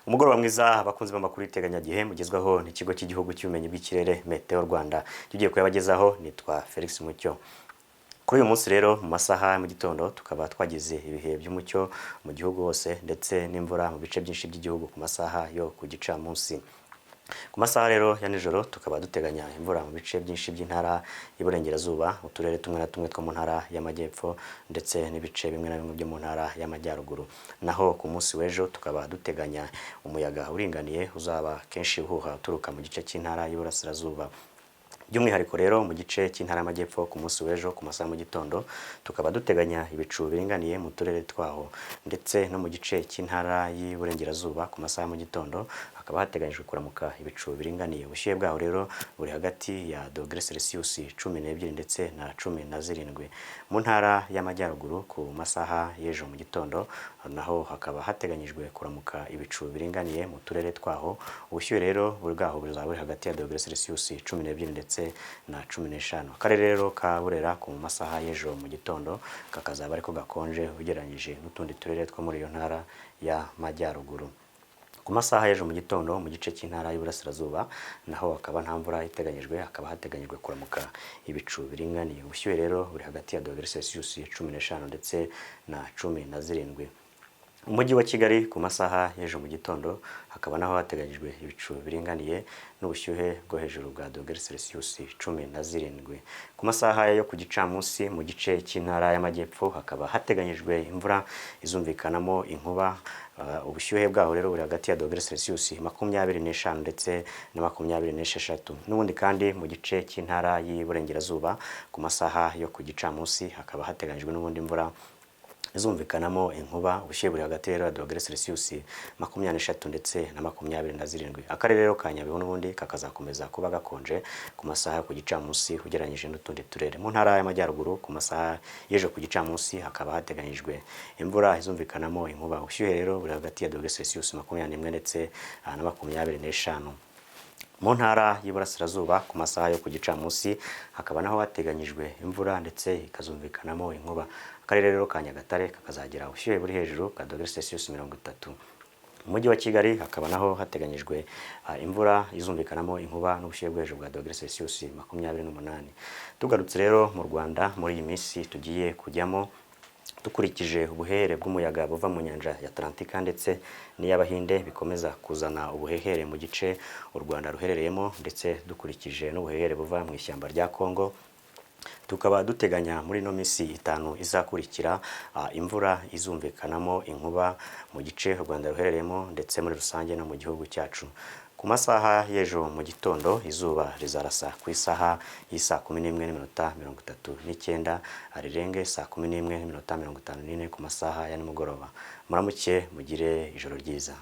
Umugoroba mwiza abakunzi b'amakuru y'iteganyagihe mugezwaho n'ikigo cy'igihugu cy'ubumenyi bw'ikirere Meteo Rwanda. Tugiye kuyabagezaho nitwa Felix Mucyo. Kuri uyu munsi rero mu masaha mu gitondo tukaba twagize ibihe by'umucyo mu gihugu hose ndetse n'imvura mu bice byinshi by'igihugu ku masaha yo ku gicamunsi. Ku masaha rero ya nijoro tukaba duteganya imvura mu bice byinshi by'intara y'Iburengerazuba, uturere tumwe na tumwe two mu ntara y'Amajyepfo ndetse n'ibice bimwe na bimwe byo mu ntara y'Amajyaruguru. Naho ku munsi w'ejo tukaba duteganya umuyaga uringaniye uzaba kenshi uhuha uturuka mu gice cy'intara y'Iburasirazuba. By'umwihariko rero mu gice cy'intara y'Amajyepfo ku munsi w'ejo ku masaha mu gitondo tukaba duteganya ibicu biringaniye mu turere twaho, ndetse no mu gice cy'intara y'Iburengerazuba ku masaha mu gitondo hakaba hateganyijwe kuramuka ibicu biringaniye. Ubushyuhe bwaho rero buri hagati ya dogere Celsius 12 ndetse na 17. Mu ntara y'Amajyaruguru ku masaha y'ejo mu gitondo naho hakaba hateganyijwe kuramuka ibicu biringaniye mu turere twaho. Ubushyuhe rero buri bwaho buzaba buri hagati ya dogere Celsius 12 ndetse na 15. Akarere rero ka Burera ku masaha y'ejo mu gitondo kakazaba ariko gakonje ugereranyije n'utundi turere two muri iyo ntara y'Amajyaruguru. Ku masaha y'ejo mu gitondo mu gice cy'intara y'Iburasirazuba naho hakaba nta mvura iteganyijwe, hakaba hateganyijwe kuramuka ibicu biringaniye. Ubushyuhe rero buri hagati ya dogere Celsius 15 ndetse na 17. Umujyi wa Kigali ku masaha y'ejo mu gitondo hakaba naho hateganyijwe ibicu biringaniye n'ubushyuhe bwo hejuru bwa dogere Celsius 17. Ku masaha yo ku gicamunsi mu gice cy'intara y'Amajyepfo hakaba hateganyijwe imvura izumvikanamo inkuba. Ubushyuhe bwaho rero buri hagati ya dogere Celsius 25 ndetse na 26. N'ubundi kandi mu gice cy'intara y'Iburengerazuba ku masaha yo ku gicamunsi hakaba hateganyijwe n'ubundi imvura izumvikanamo inkuba. Ubushyuhe buri hagati ya dogere Celsius 23 ndetse na 27. Akarere rero ka Nyabihu n'ubundi kakazakomeza kuba gakonje ku masaha yo ku gicamunsi ugereranyije n'utundi turere. Mu ntara y'Amajyaruguru ku masaha y'ejo ku gicamunsi hakaba hateganyijwe imvura izumvikanamo inkuba. Ubushyuhe rero buri hagati ya dogere Celsius 21 ndetse na 25. Mu ntara y'Iburasirazuba ku masaha yo ku gicamunsi hakaba naho hateganyijwe imvura ndetse ikazumvikanamo inkuba. Akarere rero ka Nyagatare kakazagira ubushyuhe buri hejuru ka dogere Celsius 30. Mu mujyi wa Kigali hakaba naho hateganyijwe imvura izumvikanamo inkuba n'ubushyuhe bwo hejuru bwa dogere Celsius 28. Tugarutse rero mu Rwanda muri iyi minsi tugiye kujyamo, dukurikije ubuhehere bw'umuyaga buva mu nyanja ya Atlantika ndetse n'iy'Abahinde bikomeza kuzana ubuhehere mu gice u Rwanda ruherereyemo, ndetse dukurikije n'ubuhehere buva mu ishyamba rya Kongo, tukaba duteganya muri no minsi 5 izakurikira imvura izumvikanamo inkuba mu gice u Rwanda ruherereyemo ndetse muri rusange no mu gihugu cyacu. Ku masaha y'ejo mu gitondo izuba rizarasa ku isaha y'isa 11:39 arirenge saa 11:54 ku masaha ya nimugoroba. Muramuke mugire ijoro ryiza.